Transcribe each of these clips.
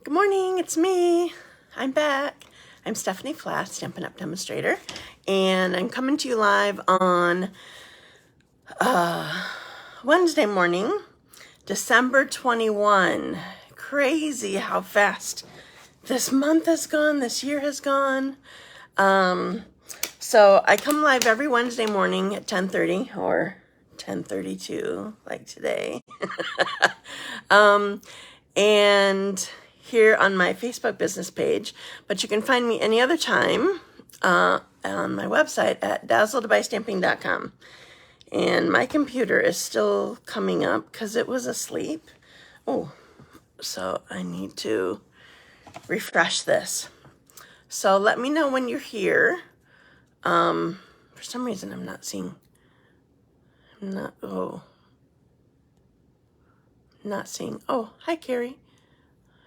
Good morning, it's me. I'm back. I'm Stephanie Flath, Stampin' Up! Demonstrator, and I'm coming to you live on Wednesday morning, December 21. Crazy how fast this month has gone, this year has gone. So I come live every Wednesday morning at 10:30 or 10:32, like today. And here on my Facebook business page, but you can find me any other time on my website at dazzledbystamping.com. And my computer is still coming up because it was asleep. Oh, so I need to refresh this. So let me know when you're here. For some reason I'm not seeing, oh, hi Carrie.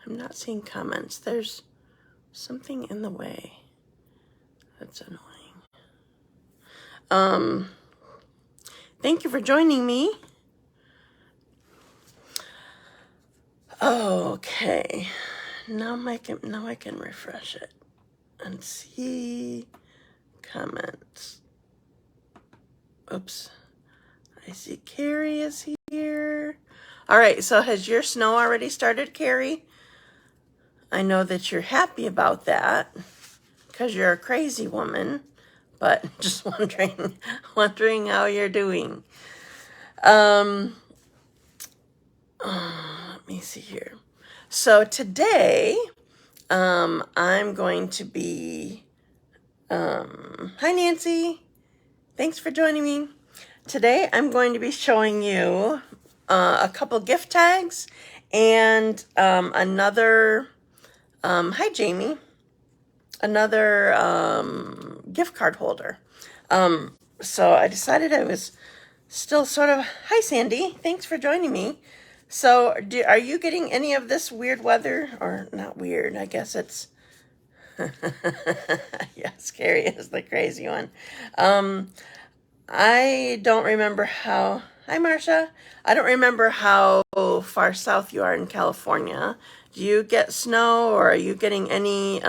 I'm not seeing comments. There's something in the way. That's annoying. Thank you for joining me. Okay. Now I can refresh it and see comments. Oops. I see Carrie is here. All right, so has your snow already started, Carrie? I know that you're happy about that because you're a crazy woman, but just wondering how you're doing. Let me see here. So today, I'm going to be, hi Nancy, thanks for joining me. Today I'm going to be showing you a couple gift tags and another, hi Jamie, another gift card holder. So I decided I was still sort of, hi Sandy, thanks for joining me. So are you getting any of this weird weather? Or not weird, I guess it's, yes, Carrie is the crazy one. I don't remember how, hi Marcia, I don't remember how far south you are in California. Do you get snow, or are you getting any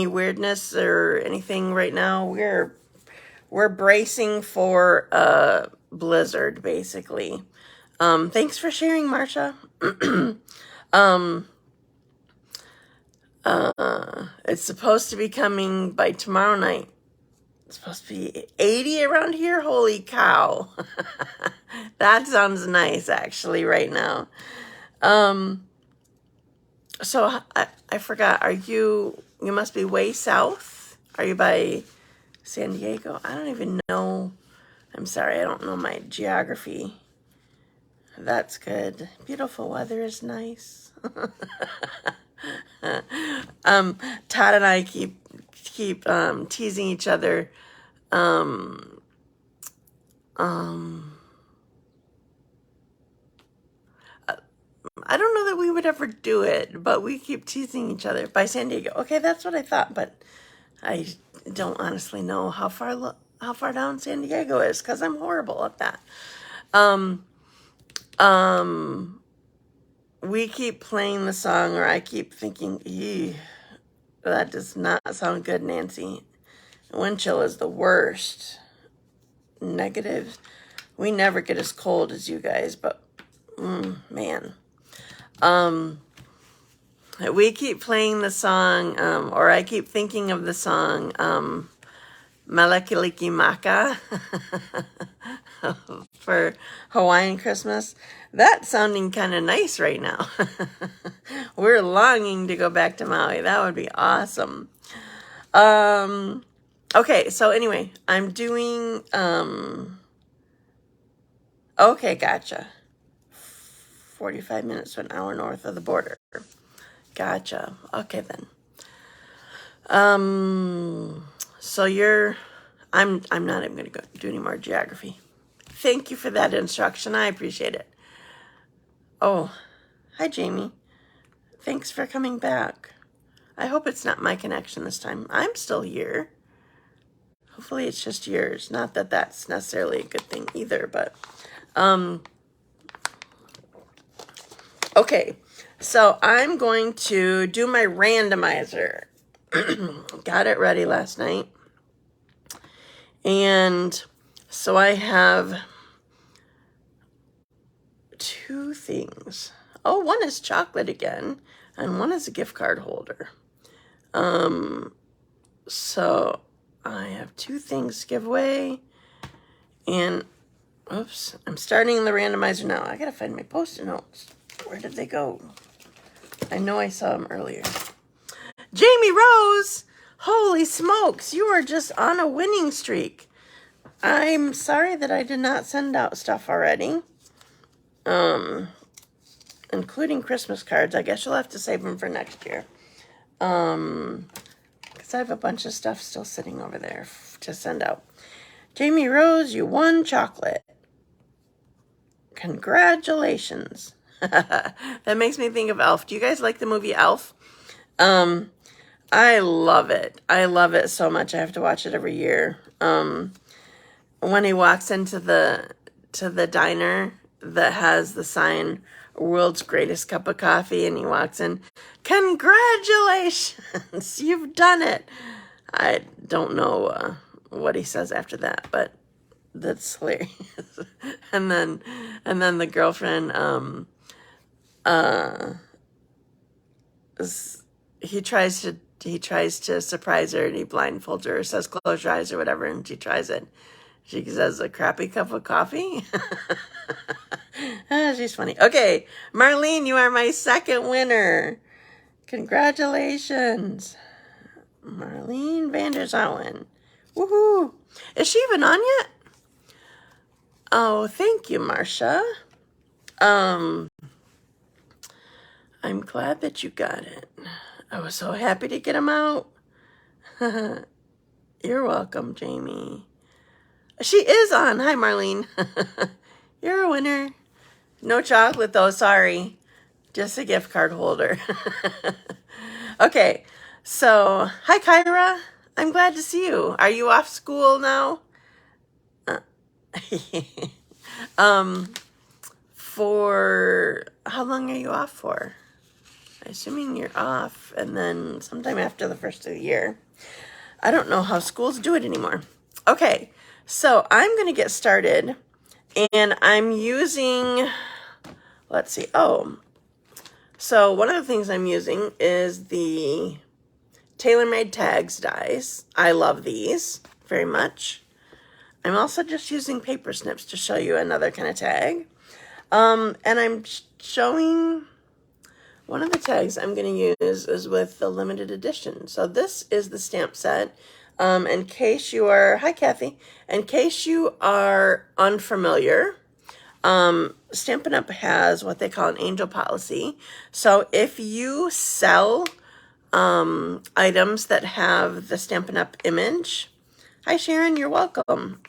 weirdness or anything right now? We're bracing for a blizzard, basically. Thanks for sharing, Marcia. It's supposed to be coming by tomorrow night. It's supposed to be 80 around here. Holy cow. That sounds nice, actually, right now. So I forgot, you must be way south? Are you by San Diego? I don't even know. I'm sorry, I don't know my geography. That's good. Beautiful weather is nice. Todd and I keep teasing each other. I don't know that we would ever do it, but we keep teasing each other by San Diego. Okay, that's what I thought, but I don't honestly know how far down San Diego is because I'm horrible at that. We keep playing the song, or I keep thinking, ew, that does not sound good, Nancy. Wind chill is the worst. Negative. We never get as cold as you guys, but man. We keep playing the song, or I keep thinking of the song, Malakiliki Maka for Hawaiian Christmas. That's sounding kind of nice right now. We're longing to go back to Maui. That would be awesome. Okay, so anyway, I'm doing, okay, gotcha. 45 minutes to an hour north of the border. Gotcha. Okay, then. So I'm not even going to do any more geography. Thank you for that instruction. I appreciate it. Oh, hi, Jamie. Thanks for coming back. I hope it's not my connection this time. I'm still here. Hopefully it's just yours. Not that that's necessarily a good thing either, but, okay. So I'm going to do my randomizer. Got it ready last night. And so I have 2 things. Oh, one is chocolate again, and one is a gift card holder. So I have 2 things to give away. And, oops, I'm starting the randomizer now. I gotta find my Post-it notes. Where did they go? I know I saw them earlier. Jamie Rose! Holy smokes, you are just on a winning streak. I'm sorry that I did not send out stuff already. Including Christmas cards. I guess you'll have to save them for next year. Because I have a bunch of stuff still sitting over there to send out. Jamie Rose, you won chocolate. Congratulations. That makes me think of Elf. Do you guys like the movie Elf? I love it. I love it so much. I have to watch it every year. When he walks into the diner that has the sign, world's greatest cup of coffee, and he walks in, congratulations, you've done it. I don't know what he says after that, but that's hilarious. and then the girlfriend, he tries to surprise her, and he blindfolds her, or says close your eyes or whatever, and she tries it. She says a crappy cup of coffee. She's funny. Okay, Marlene, you are my second winner. Congratulations. Marlene VanderZouwen. Woohoo. Is she even on yet? Oh, thank you, Marcia. I'm glad that you got it. I was so happy to get them out. You're welcome, Jamie. She is on. Hi, Marlene. You're a winner. No chocolate, though. Sorry. Just a gift card holder. Okay. So, hi, Kyra. I'm glad to see you. Are you off school now? For how long are you off for? Assuming you're off, and then sometime after the first of the year. I don't know how schools do it anymore. Okay, so I'm going to get started, and I'm using, let's see, so one of the things I'm using is the TaylorMade Tags dies. I love these very much. I'm also just using paper snips to show you another kind of tag. And I'm showing one of the tags I'm going to use is with the limited edition. So this is the stamp set. In case you are, hi Kathy, in case you are unfamiliar, Stampin' Up! Has what they call an angel policy. So if you sell items that have the Stampin' Up! Image, hi Sharon, you're welcome.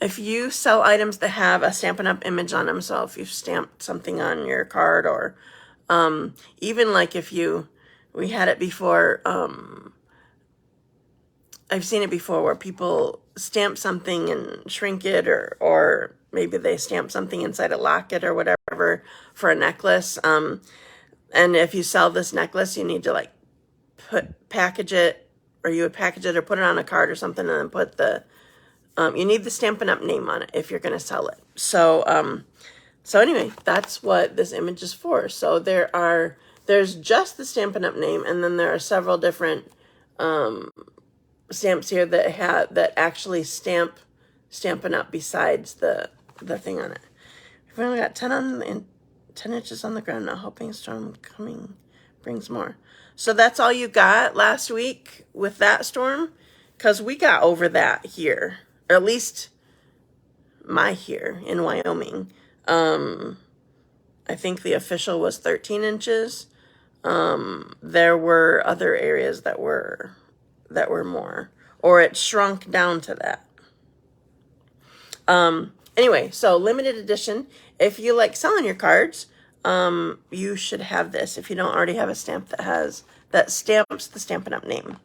If you sell items that have a Stampin' Up! Image on them, so if you've stamped something on your card, or even like if we had it before, I've seen it before where people stamp something and shrink it, or maybe they stamp something inside a locket or whatever for a necklace. And if you sell this necklace, you need to like package it, or you would package it or put it on a card or something, and then put the you need the Stampin' Up! Name on it if you're going to sell it. So, so anyway, that's what this image is for. So there's just the Stampin' Up! Name, and then there are several different stamps here that actually Stampin' Up! Besides the thing on it. We've only got 10 inches on the ground now. Hoping storm coming brings more. So that's all you got last week with that storm, because we got over that here. Or at least my here in Wyoming. I think the official was 13 inches. There were other areas that were more, or it shrunk down to that. Anyway, so limited edition. If you like selling your cards, you should have this. If you don't already have a stamp that stamps the Stampin' Up! Name.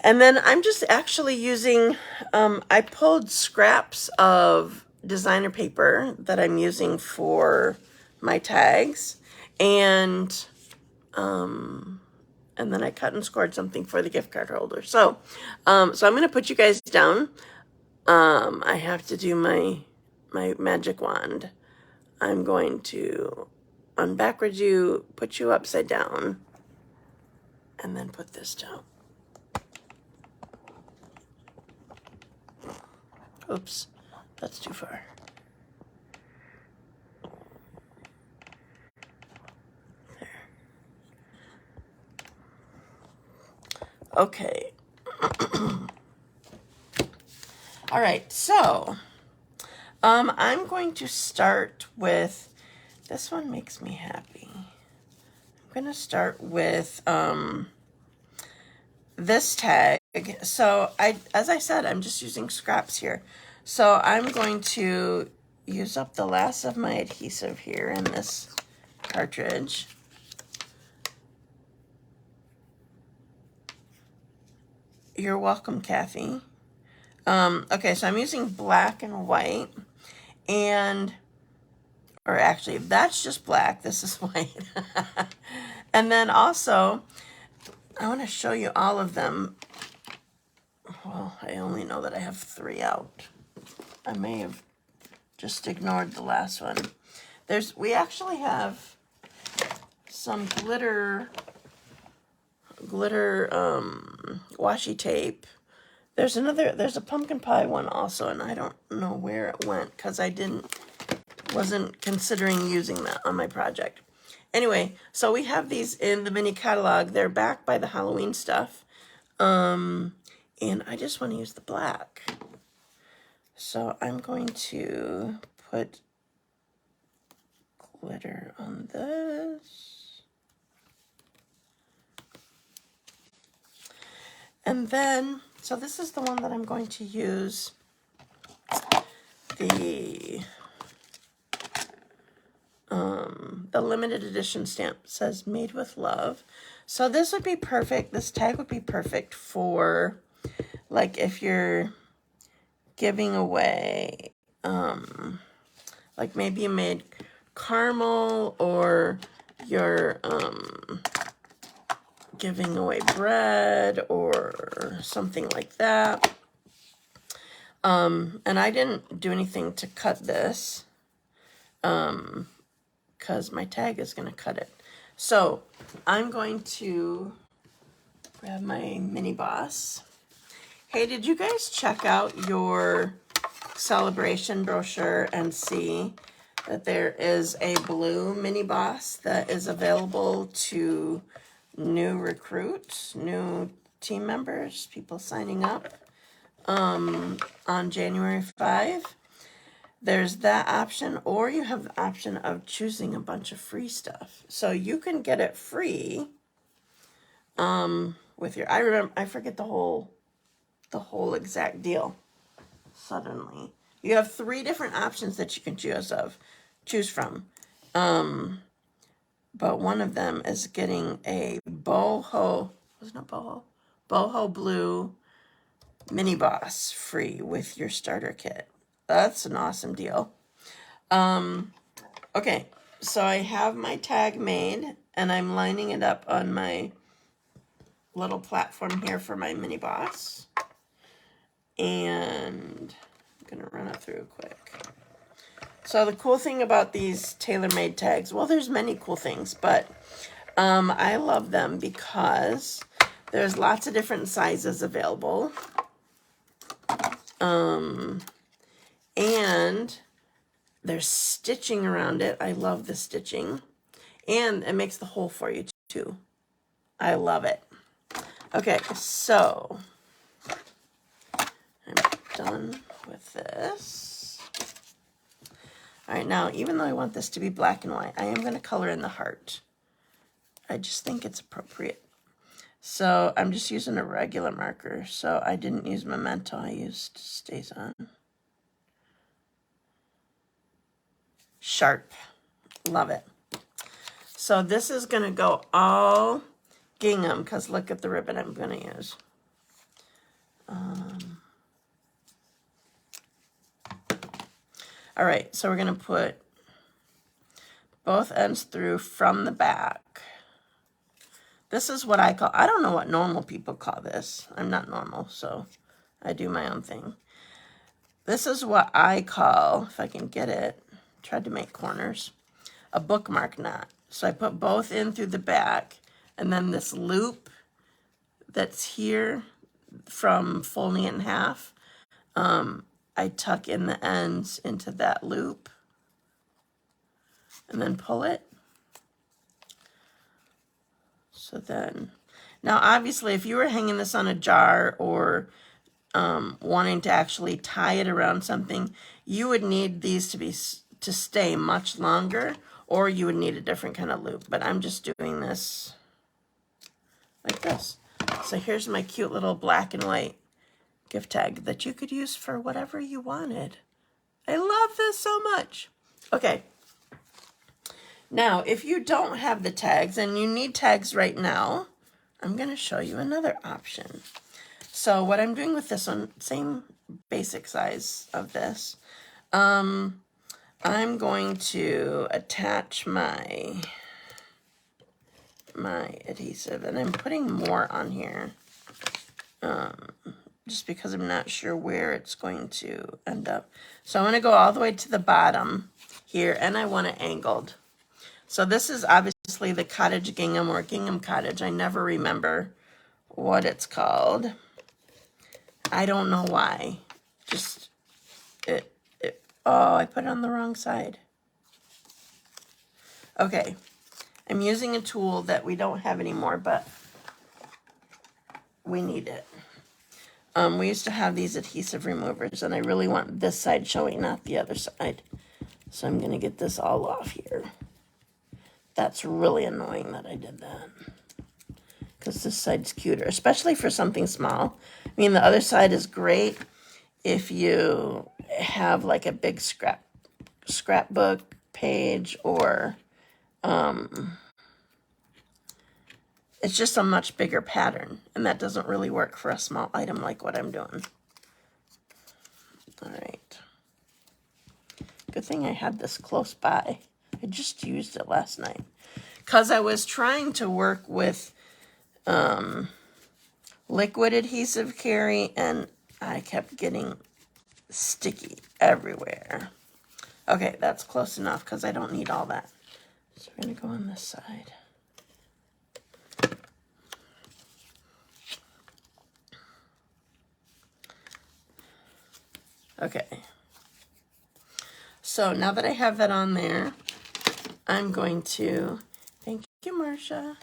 And then I'm just actually using, I pulled scraps of designer paper that I'm using for my tags, and then I cut and scored something for the gift card holder. So I'm going to put you guys down. I have to do my magic wand. I'm going to unbackward you, put you upside down, and then put this down. Oops, that's too far. There. Okay. All right, so I'm going to start with, this one makes me happy. I'm going to start with this tag. So as I said, I'm just using scraps here. So I'm going to use up the last of my adhesive here in this cartridge. You're welcome, Kathy. Okay, so I'm using black and white, or actually, that's just black. This is white. And then also, I want to show you all of them. Well, I only know that I have 3 out. I may have just ignored the last one. We actually have some glitter washi tape. There's a pumpkin pie one also, and I don't know where it went because I wasn't considering using that on my project. Anyway, so we have these in the mini catalog. They're backed by the Halloween stuff. And I just want to use the black. So I'm going to put glitter on this. And then, so this is the one that I'm going to use. The limited edition stamp says made with love. So this would be perfect. This tag would be perfect for, like, if you're giving away, like maybe you made caramel, or you're giving away bread or something like that. And I didn't do anything to cut this, because my tag is going to cut it. So I'm going to grab my mini boss. Hey, did you guys check out your celebration brochure and see that there is a blue mini boss that is available to new recruits, new team members, people signing up on January 5? There's that option, or you have the option of choosing a bunch of free stuff. So you can get it free with your, I forget the whole exact deal suddenly. You have 3 different options that you can choose from. But one of them is getting a boho blue mini boss free with your starter kit. That's an awesome deal. Okay, so I have my tag made, and I'm lining it up on my little platform here for my mini boss. And I'm gonna run it through quick. So the cool thing about these tailor-made tags, well, there's many cool things, but I love them because there's lots of different sizes available. And there's stitching around it. I love the stitching. And it makes the hole for you too. I love it. Okay, so I'm done with this. All right, now, even though I want this to be black and white, I am going to color in the heart. I just think it's appropriate. So I'm just using a regular marker. So I didn't use Memento, I used StazOn. Sharp. Love it. So this is going to go all gingham, because look at the ribbon I'm going to use. All right, so we're going to put both ends through from the back. This is what I call, I don't know what normal people call this. I'm not normal, so I do my own thing. This is what I call, if I can get it, tried to make corners, a bookmark knot. So I put both in through the back, and then this loop that's here from folding it in half, I tuck in the ends into that loop and then pull it. So then, now obviously if you were hanging this on a jar or wanting to actually tie it around something, you would need these to stay much longer, or you would need a different kind of loop. But I'm just doing this like this. So here's my cute little black and white gift tag that you could use for whatever you wanted. I love this so much. Okay. Now, if you don't have the tags and you need tags right now, I'm going to show you another option. So what I'm doing with this one, same basic size of this, I'm going to attach my adhesive, and I'm putting more on here just because I'm not sure where it's going to end up. So I'm going to go all the way to the bottom here, and I want it angled. So this is obviously the cottage gingham or gingham cottage. I never remember what it's called. I don't know why. Just, oh, I put it on the wrong side. Okay, I'm using a tool that we don't have anymore, but we need it. We used to have these adhesive removers, and I really want this side showing, not the other side. So I'm going to get this all off here. That's really annoying that I did that, because this side's cuter, especially for something small. I mean, the other side is great if you have like a big scrapbook page, or it's just a much bigger pattern, and that doesn't really work for a small item like what I'm doing. All right. Good thing I had this close by. I just used it last night because I was trying to work with liquid adhesive, Carrie, and I kept getting sticky everywhere. Okay, that's close enough because I don't need all that. So we're going to go on this side. Okay. So now that I have that on there, I'm going to, thank you, Marcia.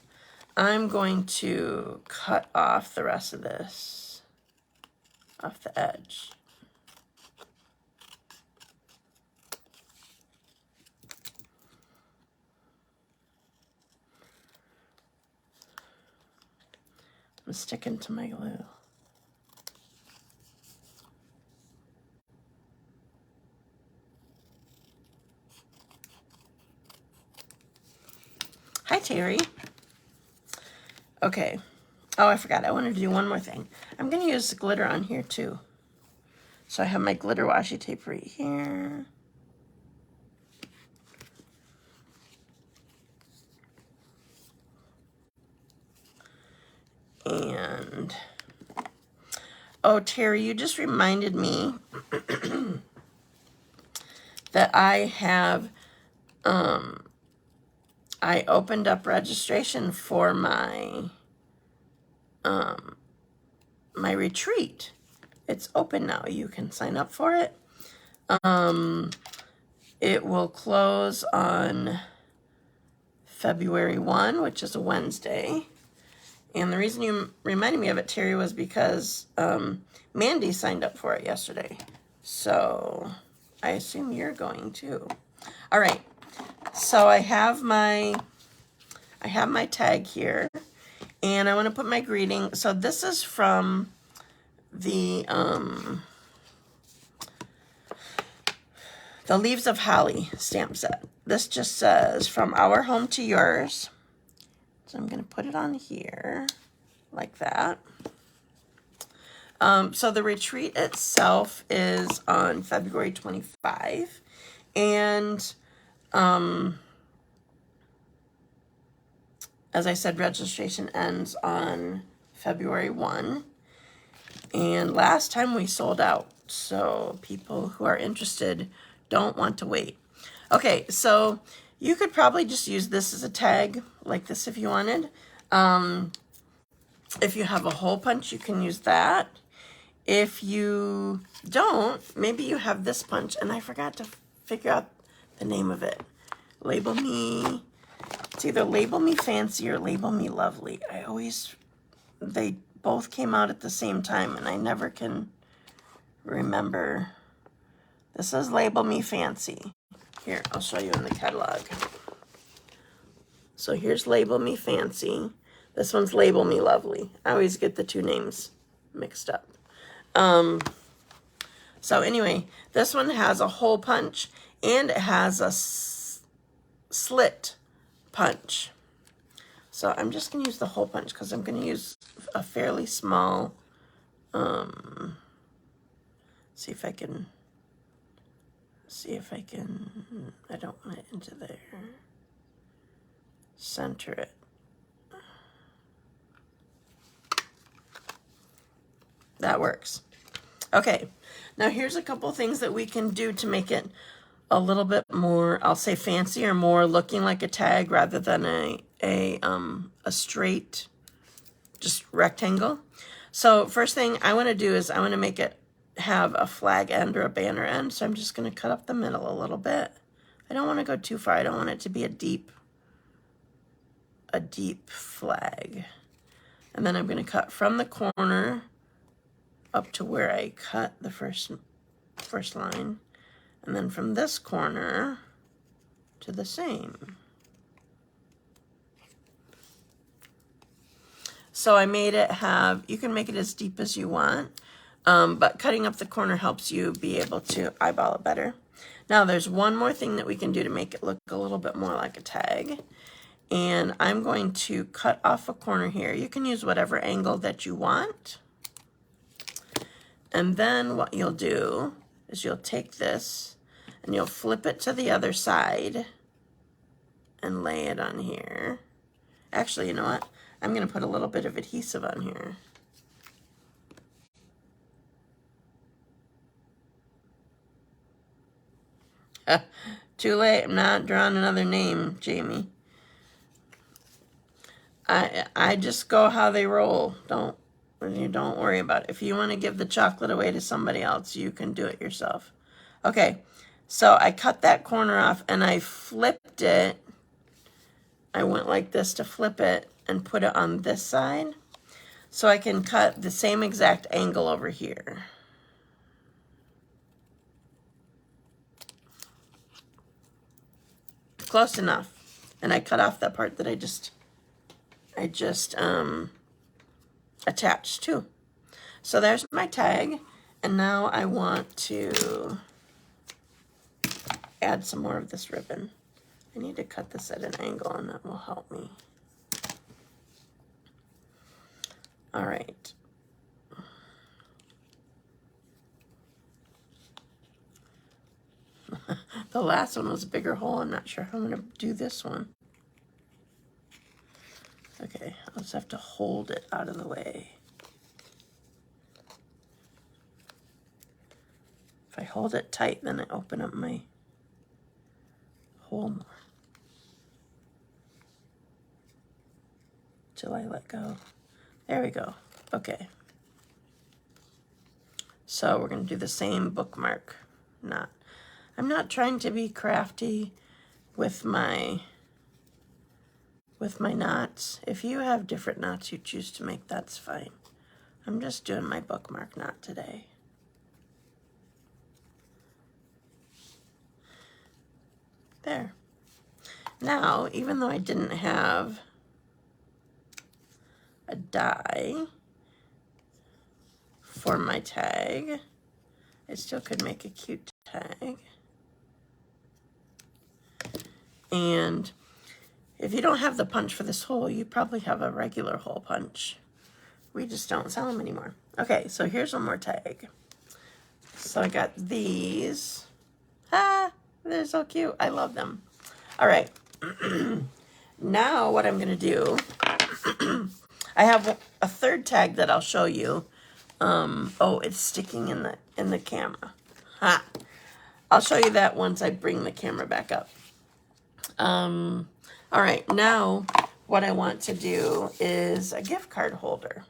I'm going to cut off the rest of this off the edge. I'm sticking to my glue. Hi, Terry. Okay. Oh, I forgot. I wanted to do one more thing. I'm going to use the glitter on here, too. So I have my glitter washi tape right here. And, oh, Terry, you just reminded me that I have, I opened up registration for my, my retreat. It's open now. You can sign up for it. It will close on February 1, which is a Wednesday. And the reason you reminded me of it, Terry, was because Mandy signed up for it yesterday. So I assume you're going too. All right. So I have my tag here, and I want to put my greeting. So this is from the Leaves of Holly stamp set. This just says, from our home to yours. So I'm going to put it on here like that. So the retreat itself is on February 25. And as I said, registration ends on February 1. And last time we sold out. So people who are interested don't want to wait. Okay, so you could probably just use this as a tag like this if you wanted. If you have a hole punch, you can use that. If you don't, maybe you have this punch, and I forgot to figure out the name of it. Label Me. It's either Label Me Fancy or Label Me Lovely. They both came out at the same time, and I never can remember. This is Label Me Fancy. Here, I'll show you in the catalog. So here's Label Me Fancy. This one's Label Me Lovely. I always get the two names mixed up. So anyway, this one has a hole punch and it has a slit punch. So I'm just going to use the hole punch because I'm going to use a fairly small, see if I can, I don't want it into there. Center it. That works. Okay, now here's a couple things that we can do to make it a little bit more, I'll say fancy or more looking like a tag rather than a straight, just rectangle. So first thing I want to do is I want to make it have a flag end or a banner end. So I'm just going to cut up the middle a little bit. I don't want to go too far. I don't want it to be a deep flag. And then I'm going to cut from the corner up to where I cut the first line, and then from this corner to the same. So I made it have, you can make it as deep as you want, but cutting up the corner helps you be able to eyeball it better. Now there's one more thing that we can do to make it look a little bit more like a tag. And I'm going to cut off a corner here. You can use whatever angle that you want. And then what you'll do is you'll take this and you'll flip it to the other side and lay it on here. Actually, you know what? I'm going to put a little bit of adhesive on here. Too late. I'm not drawing another name, Jamie. I just go how they roll. Don't worry about it. If you want to give the chocolate away to somebody else, you can do it yourself. Okay, so I cut that corner off and I flipped it. I went like this to flip it and put it on this side. So I can cut the same exact angle over here. Close enough. And I cut off that part that I just attached to. So there's my tag, and now I want to add some more of this ribbon. I need to cut this at an angle, and that will help me. All right. The last one was a bigger hole. I'm not sure how I'm going to do this one. Okay, I'll just have to hold it out of the way. If I hold it tight, then I open up my hole more. Till I let go. There we go. Okay. So we're going to do the same bookmark knot. I'm not trying to be crafty with my knots. If you have different knots you choose to make, that's fine. I'm just doing my bookmark knot today. There. Now, even though I didn't have a die for my tag, I still could make a cute tag. And if you don't have the punch for this hole, you probably have a regular hole punch. We just don't sell them anymore. Okay, so here's one more tag. So I got these. They're so cute. I love them. All right. Now what I'm going to do, I have a third tag that I'll show you. Oh, it's sticking in the camera. Ha. I'll show you that once I bring the camera back up. All right, now what I want to do is a gift card holder.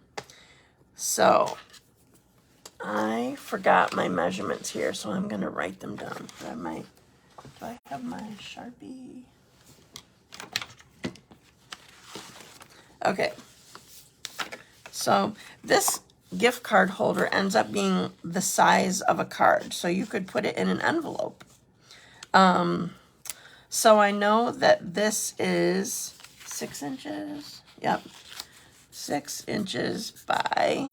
So I forgot my measurements here, so I'm going to write them down. Do I have my Sharpie? Okay. So this gift card holder ends up being the size of a card, so you could put it in an envelope. So I know that this is 6 inches. Yep. 6 inches by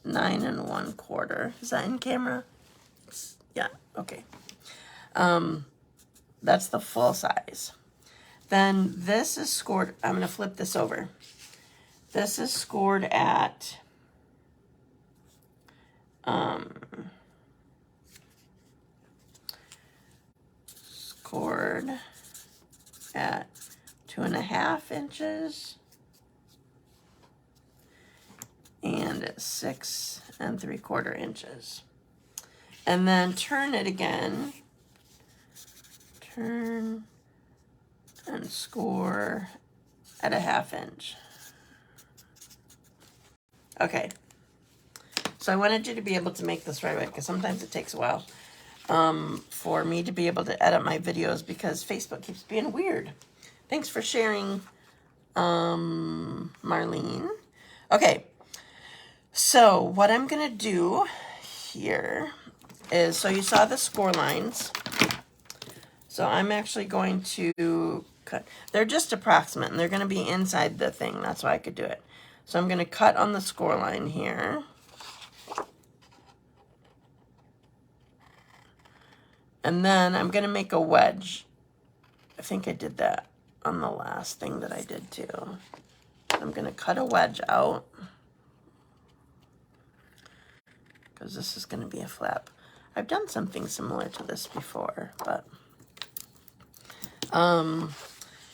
9 1/4. Is that in camera? Yeah, okay. That's the full size. Then this is scored, I'm going to flip this over. This is scored at scored at 2.5 inches and 6 3/4 inches. And then turn it again. Turn and score at 1/2 inch. Okay. So I wanted you to be able to make this right away, because sometimes it takes a while for me to be able to edit my videos because Facebook keeps being weird. Thanks for sharing, Marlene. Okay. So what I'm going to do here is, so you saw the score lines. So I'm actually going to cut. They're just approximate, and they're going to be inside the thing. That's why I could do it. So I'm going to cut on the score line here. And then I'm going to make a wedge. I think I did that on the last thing that I did too. I'm going to cut a wedge out, because this is going to be a flap. I've done something similar to this before, but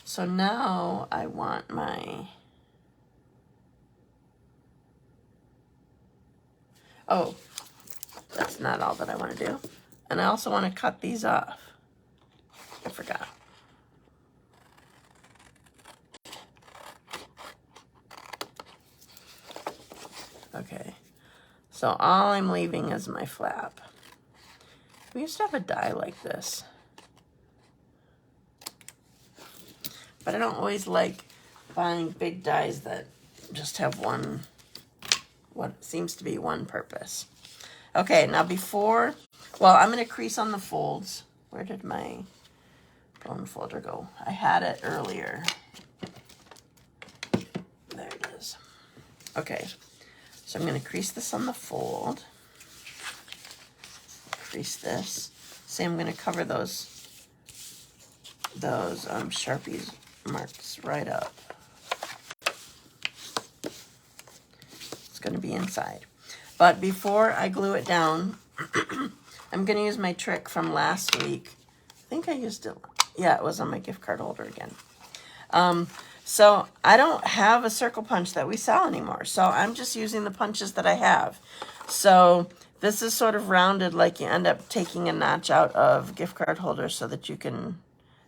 so now I want my, oh, that's not all that I want to do. And I also want to cut these off. I forgot. Okay. So all I'm leaving is my flap. We used to have a die like this, but I don't always like buying big dies that just have one, what seems to be one purpose. Okay, now before, well, I'm going to crease on the folds. Where did my bone folder go? I had it earlier. There it is. Okay, so I'm going to crease this on the fold. Crease this. See, I'm going to cover those Sharpie marks right up. It's going to be inside. But before I glue it down, I'm going to use my trick from last week. I think I used it. Yeah, it was on my gift card holder again. So I don't have a circle punch that we sell anymore. So I'm just using the punches that I have. So this is sort of rounded, like you end up taking a notch out of gift card holders so that you can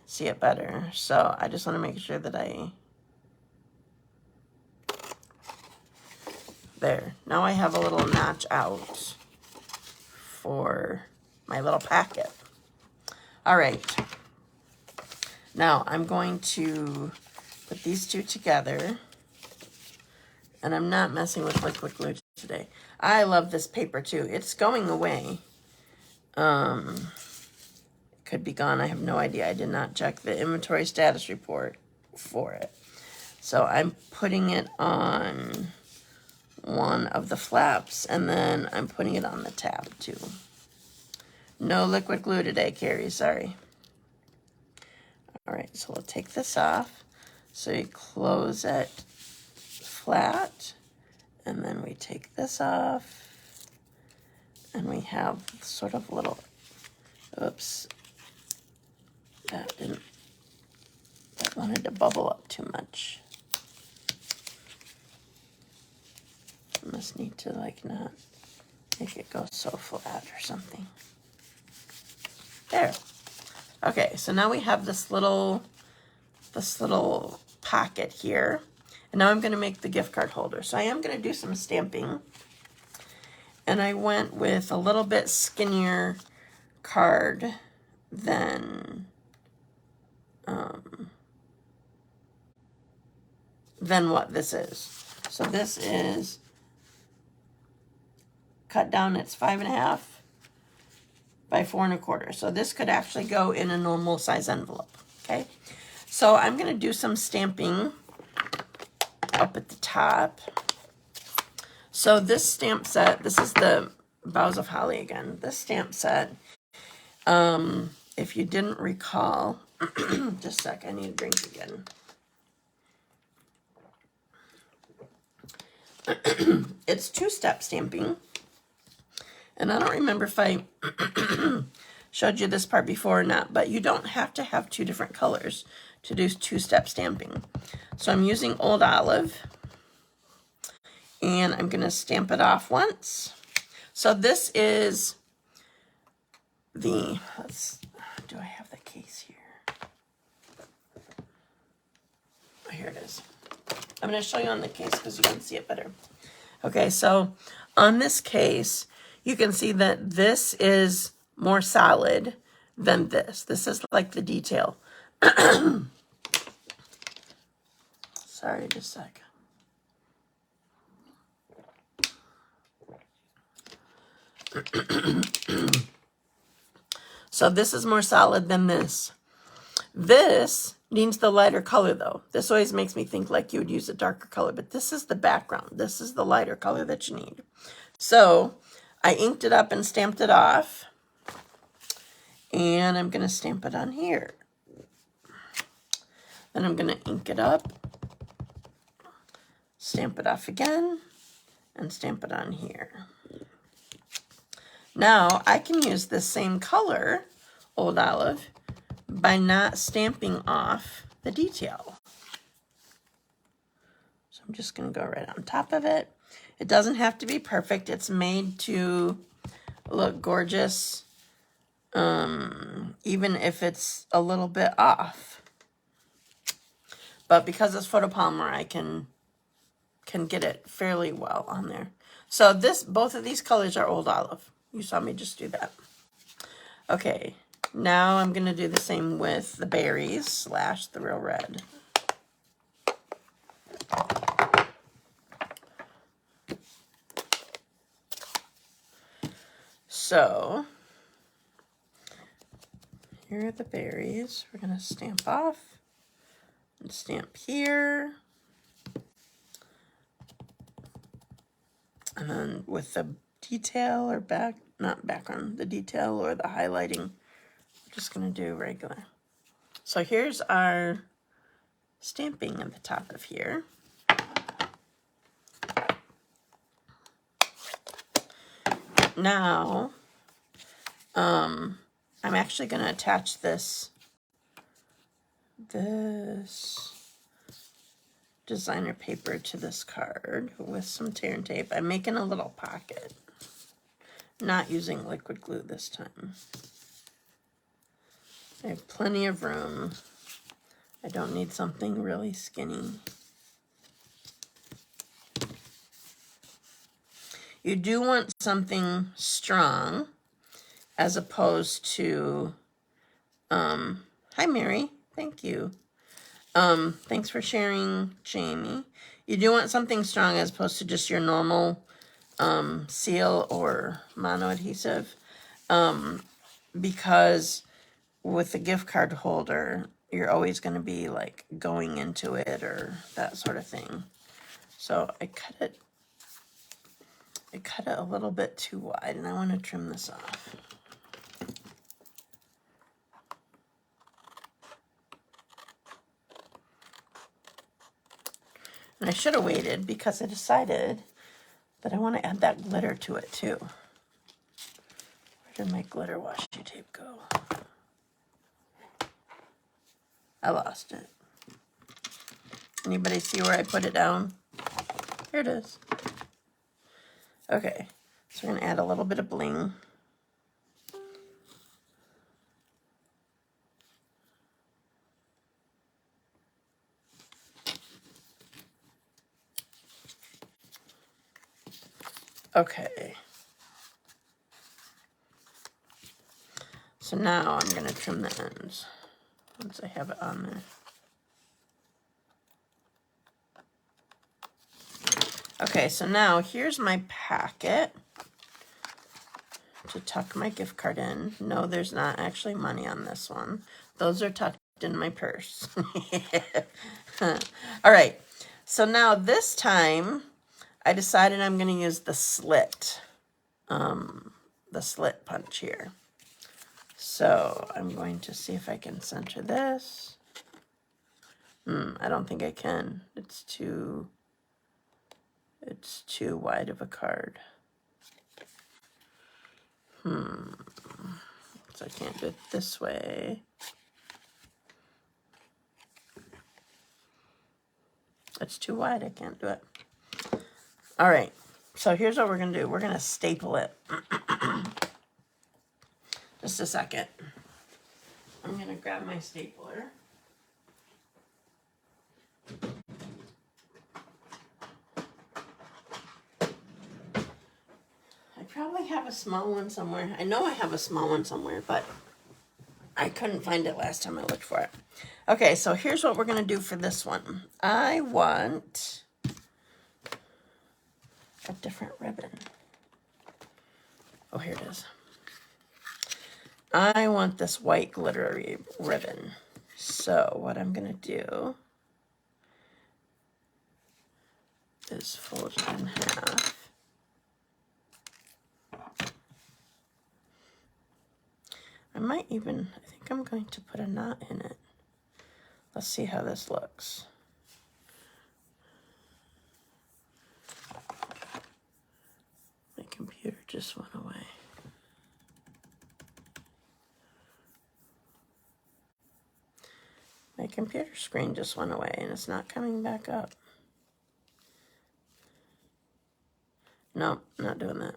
see it better. So I just want to make sure that there. Now I have a little notch out for my little packet. All right. Now I'm going to put these two together. And I'm not messing with liquid glue today. I love this paper too. It's going away. It could be gone. I have no idea. I did not check the inventory status report for it. So I'm putting it on one of the flaps, and then I'm putting it on the tab too. No liquid glue today, Carrie, sorry. All right, so we'll take this off. So you close it flat, and then we take this off, And we have sort of little, oops, that wanted to bubble up too much. I must need to like not make it go so flat or something. There. Okay, so now we have this little pocket here. And now I'm going to make the gift card holder. So I am going to do some stamping. And I went with a little bit skinnier card than what this is. So this is cut down, it's 5.5 by 4 1/4. So this could actually go in a normal size envelope, okay? So I'm gonna do some stamping up at the top. So this stamp set, this is the Boughs of Holly again. This stamp set, if you didn't recall, just a sec, I need a drink again. It's 2-step stamping. And I don't remember if I showed you this part before or not, but you don't have to have 2 different colors to do 2-step stamping. So I'm using Old Olive, and I'm going to stamp it off once. So this is the, do I have the case here? Oh, here it is. I'm going to show you on the case because you can see it better. Okay, so on this case, you can see that this is more solid than this. This is like the detail. Sorry, just a sec. So this is more solid than this. This needs the lighter color though. This always makes me think like you would use a darker color, but this is the background. This is the lighter color that you need. So I inked it up and stamped it off. And I'm going to stamp it on here. Then I'm going to ink it up, stamp it off again, and stamp it on here. Now I can use this same color, Old Olive, by not stamping off the detail. So I'm just going to go right on top of it. It doesn't have to be perfect. It's made to look gorgeous, even if it's a little bit off. But because it's photopolymer, I can get it fairly well on there. So both of these colors are Old Olive. You saw me just do that. Okay, now I'm going to do the same with the berries / the real red. So here are the berries. We're going to stamp off and stamp here. And then with the detail or not background, the detail or the highlighting, I'm just going to do regular. So here's our stamping at the top of here. Now, I'm actually going to attach this designer paper to this card with some tear and tape. I'm making a little pocket, not using liquid glue this time. I have plenty of room. I don't need something really skinny. You do want something strong as opposed to, hi Mary, thank you. Thanks for sharing, Jamie. You do want something strong as opposed to just your normal seal or mono adhesive, because with the gift card holder, you're always going to be like going into it or that sort of thing. So I cut it a little bit too wide, and I want to trim this off. And I should have waited because I decided that I want to add that glitter to it too. Where'd my glitter washi tape go? I lost it. Anybody see where I put it down? Here it is. Okay, so we're gonna add a little bit of bling. Okay. So now I'm gonna trim the ends once I have it on there. Okay, so now here's my packet to tuck my gift card in. No, there's not actually money on this one. Those are tucked in my purse. All right, so now this time I decided I'm going to use the slit punch here. So I'm going to see if I can center this. I don't think I can. It's too wide of a card. So I can't do it this way. It's too wide, I can't do it. All right, so here's what we're gonna do. We're gonna staple it. Just a second. I'm gonna grab my stapler. I probably have a small one somewhere. I know I have a small one somewhere, but I couldn't find it last time I looked for it. Okay, so here's what we're gonna do for this one. I want a different ribbon. Oh, here it is. I want this white glittery ribbon. So what I'm gonna do is fold it in half. I think I'm going to put a knot in it. Let's see how this looks. My computer just went away. My computer screen just went away and it's not coming back up. Nope, not doing that.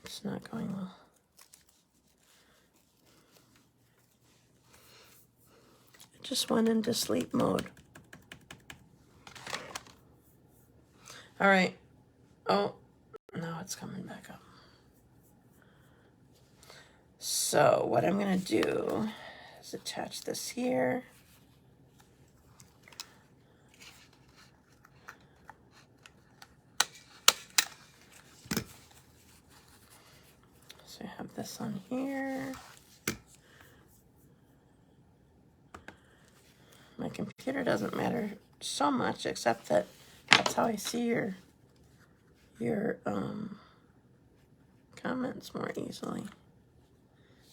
It's not going well. It just went into sleep mode. All right. Oh, now it's coming back up. So what I'm gonna do is attach this here. So I have this on here. My computer doesn't matter so much, except that that's how I see your comments more easily.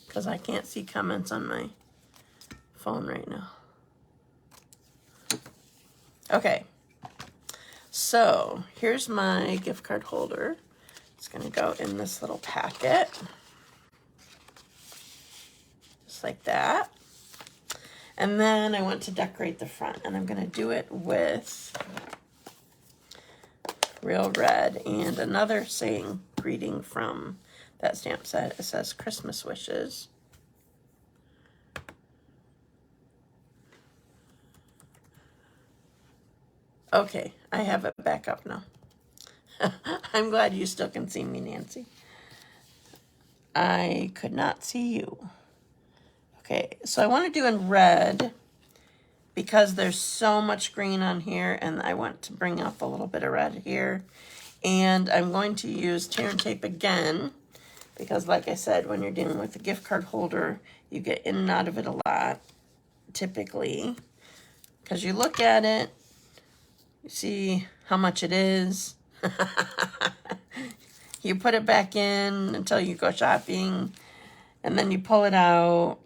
Because I can't see comments on my phone right now. Okay, so here's my gift card holder. It's gonna go in this little packet. Just like that. And then I want to decorate the front, and I'm gonna do it with Real Red and another saying greeting from that stamp set. It says Christmas wishes. Okay, I have it back up now. I'm glad you still can see me, Nancy. I could not see you. Okay, so I want to do in red because there's so much green on here, and I want to bring up a little bit of red here. And I'm going to use tear and tape again because, like I said, when you're dealing with a gift card holder, you get in and out of it a lot, typically, because you look at it, you see how much it is. You put it back in until you go shopping, and then you pull it out.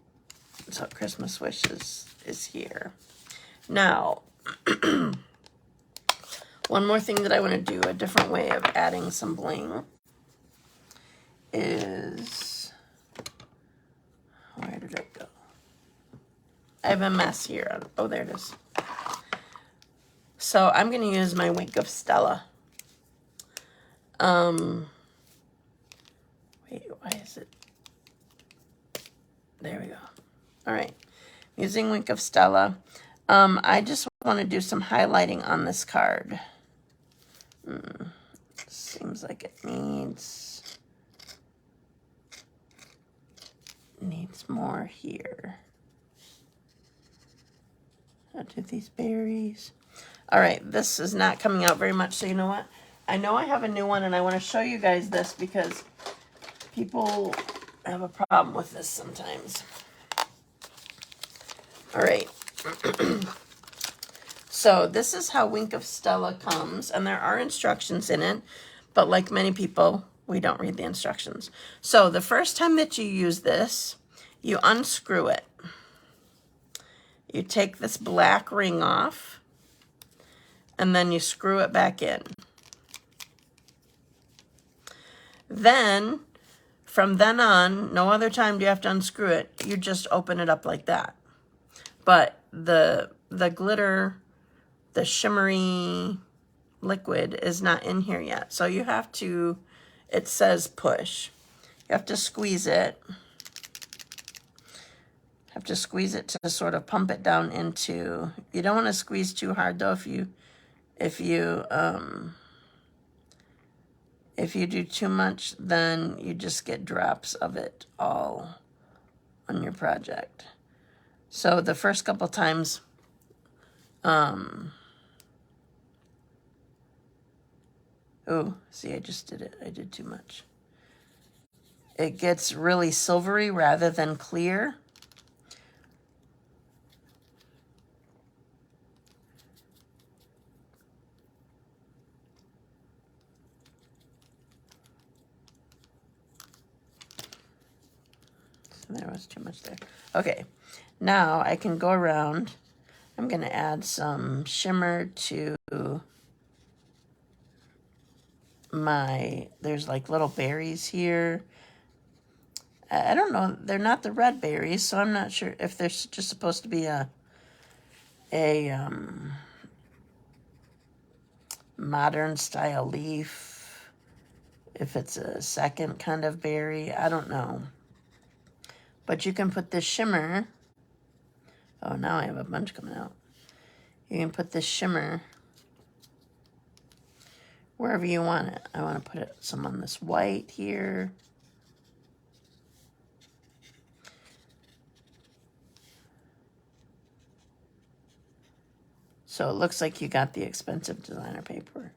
So Christmas wishes is here. Now, one more thing that I want to do, a different way of adding some bling, is, where did it go? I have a mess here. Oh, there it is. So I'm going to use my Wink of Stella. Wait, why is it? There we go. All right. Using Wink of Stella. I just want to do some highlighting on this card. Seems like it needs more here. I'll do these berries. All right, this is not coming out very much, so you know what? I know I have a new one, and I want to show you guys this because people have a problem with this sometimes. All right. So this is how Wink of Stella comes, and there are instructions in it, but like many people, we don't read the instructions. So the first time that you use this, you unscrew it. You take this black ring off, and then you screw it back in. Then, from then on, no other time do you have to unscrew it. You just open it up like that. But the glitter, the shimmery liquid is not in here yet. So you have to, it says push. You have to squeeze it. Have to squeeze it to sort of pump it down into, you don't want to squeeze too hard though. If you do too much, then you just get drops of it all on your project. So the first couple times, oh, see, I just did it. I did too much. It gets really silvery rather than clear. There was too much there. Okay, now I can go around. I'm going to add some shimmer to my, there's like little berries here. I don't know, they're not the red berries, so I'm not sure if they're just supposed to be a modern style leaf, if it's a second kind of berry, I don't know. But you can put this shimmer, oh, now I have a bunch coming out. You can put this shimmer wherever you want it. I want to put some on this white here. So it looks like you got the expensive designer paper.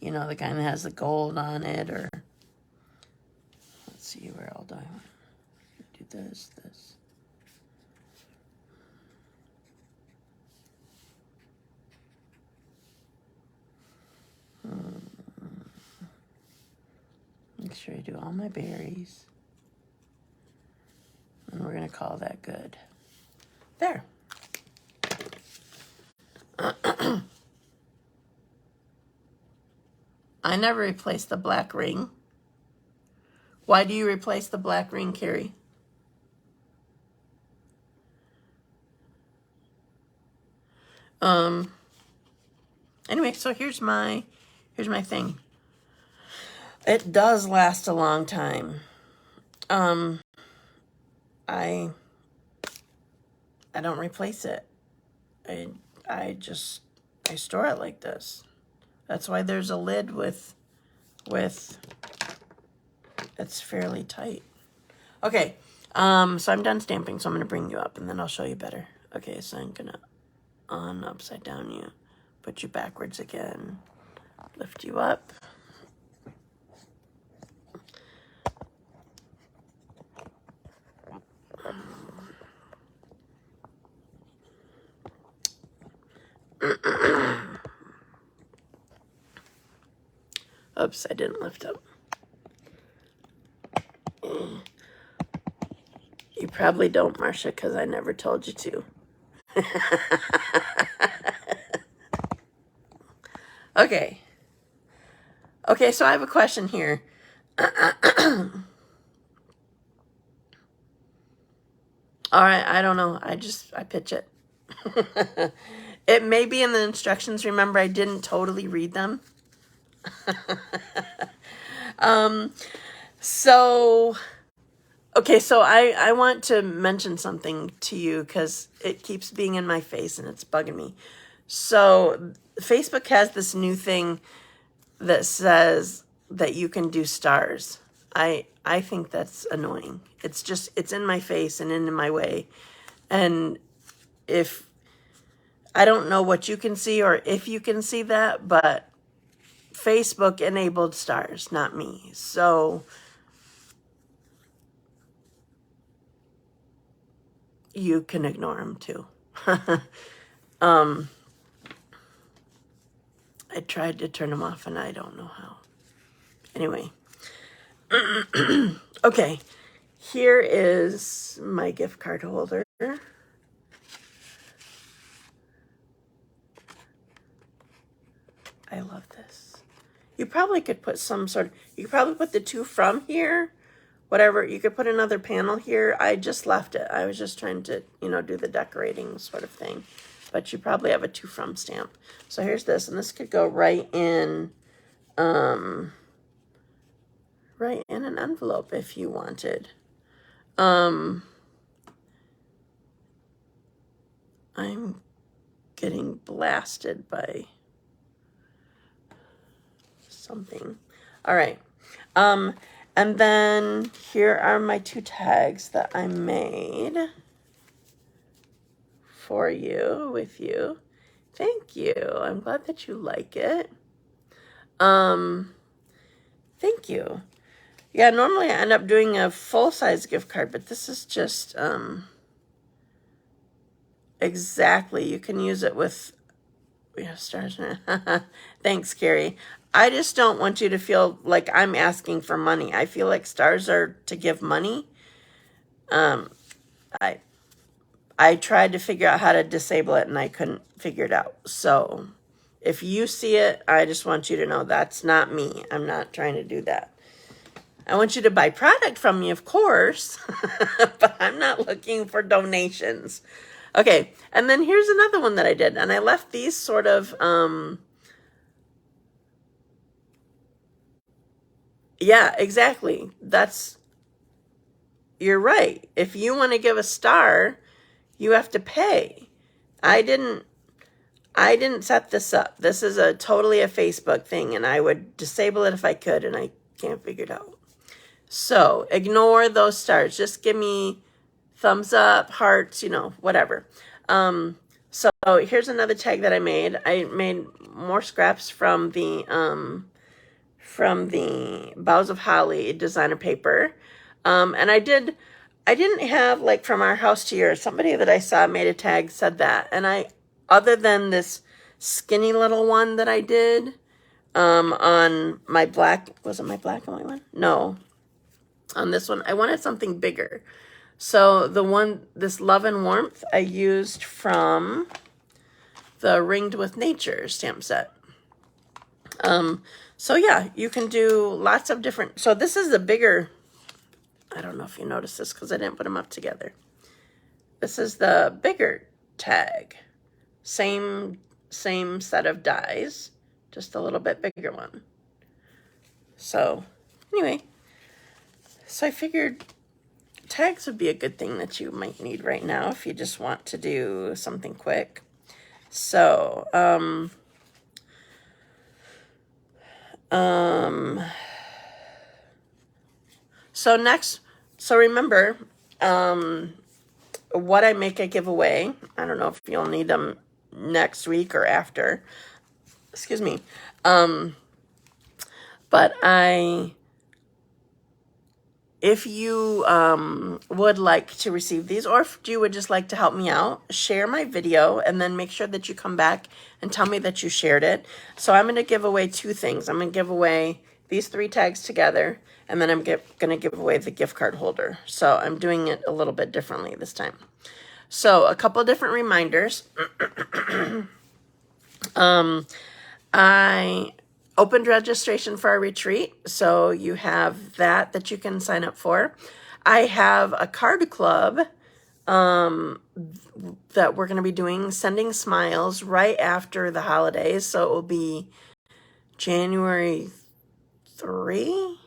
You know, the kind that has the gold on it, or let's see, where all do I want? Do this. Make sure I do all my berries. And we're going to call that good. There. I never replaced the black ring. Why do you replace the black ring, Carrie? Anyway, so here's my thing. It does last a long time. I don't replace it. I store it like this. That's why there's a lid with it's fairly tight. Okay, so I'm done stamping, so I'm gonna bring you up and then I'll show you better. Okay, so I'm gonna upside down you, put you backwards again, lift you up. Oops, I didn't lift up. You probably don't, Marcia, because I never told you to. Okay. Okay, so I have a question here. All right, I don't know. I pitch it. It may be in the instructions. Remember, I didn't totally read them. So, okay, so I want to mention something to you because it keeps being in my face and it's bugging me. So, Facebook has this new thing that says that you can do stars. I think that's annoying. It's in my face and in my way. And if I don't know what you can see or if you can see that, but Facebook enabled stars, not me. So you can ignore them too. I tried to turn them off and I don't know how. Anyway. Okay. Here is my gift card holder. I love this. You probably could put you could probably put the to from here, whatever. You could put another panel here. I just left it. I was just trying to, do the decorating sort of thing. But you probably have a to from stamp. So here's this, and this could go right in an envelope if you wanted. I'm getting blasted by something. All right. And then here are my 2 tags that I made for you, with you. Thank you. I'm glad that you like it. Thank you. Yeah, normally I end up doing a full-size gift card, but this is just, exactly. You can use it with, we have stars. Thanks, Carrie. I just don't want you to feel like I'm asking for money. I feel like stars are to give money. I tried to figure out how to disable it and I couldn't figure it out. So if you see it, I just want you to know that's not me. I'm not trying to do that. I want you to buy product from me, of course, but I'm not looking for donations. Okay, and then here's another one that I did, and I left these sort of, yeah, exactly. You're right. If you want to give a star, you have to pay. I didn't set this up. This is totally a Facebook thing, and I would disable it if I could, and I can't figure it out. So ignore those stars. Just give me thumbs up, hearts, whatever. So here's another tag that I made. I made more scraps from the Boughs of Holly designer paper. And I didn't have, like, from our house to yours. Somebody that I saw made a tag said that. And other than this skinny little one that I did, on my black, was it my black and white one? No. On this one, I wanted something bigger. So this Love and Warmth, I used from the Ringed with Nature stamp set. So yeah, you can do lots of different, so this is the bigger, I don't know if you noticed this because I didn't put them up together. This is the bigger tag. Same set of dies, just a little bit bigger one. So anyway, so I figured tags would be a good thing that you might need right now if you just want to do something quick. So, so remember, what I make a giveaway. I don't know if you'll need them next week or after. Excuse me. But if you would like to receive these, or if you would just like to help me out, share my video and then make sure that you come back and tell me that you shared it. So I'm going to give away 2 things. I'm going to give away these 3 tags together, and then I'm going to give away the gift card holder. So I'm doing it a little bit differently this time. So a couple different reminders. I opened registration for our retreat, so you have that you can sign up for. I have a card club that we're going to be doing, Sending Smiles, right after the holidays. So it will be January 3.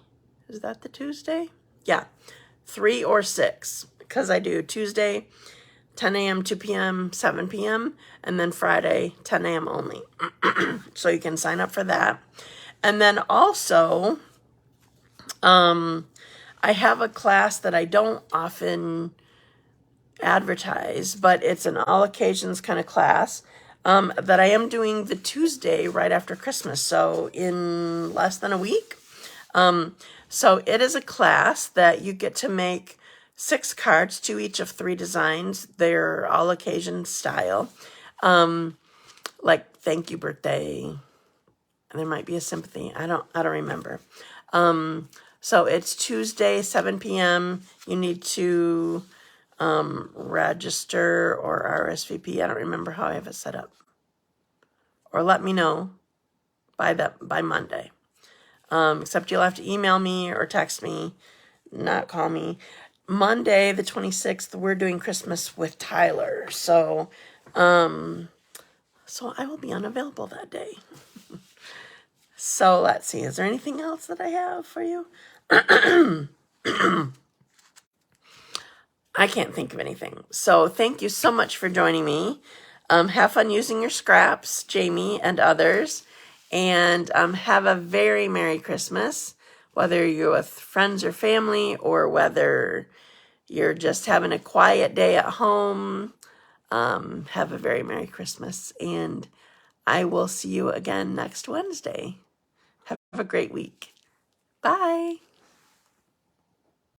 Is that the Tuesday? Yeah, 3 or 6, because I do Tuesday 10 a.m., 2 p.m., 7 p.m., and then Friday 10 a.m. only. So you can sign up for that. And then also, I have a class that I don't often advertise, but it's an all occasions kind of class that I am doing the Tuesday right after Christmas, so in less than a week. So it is a class that you get to make 6 cards, 2 each of 3 designs. They're all occasion style, like thank you birthday, and there might be a sympathy. I don't remember. So it's Tuesday, 7 p.m. You need to register or RSVP. I don't remember how I have it set up. Or let me know by Monday. Except you'll have to email me or text me, not call me. Monday, the 26th, we're doing Christmas with Tyler. So I will be unavailable that day. So let's see. Is there anything else that I have for you? I can't think of anything. So thank you so much for joining me. Have fun using your scraps, Jamie and others. And have a very Merry Christmas, whether you're with friends or family or whether you're just having a quiet day at home. Have a very Merry Christmas. And I will see you again next Wednesday. Have a great week. Bye.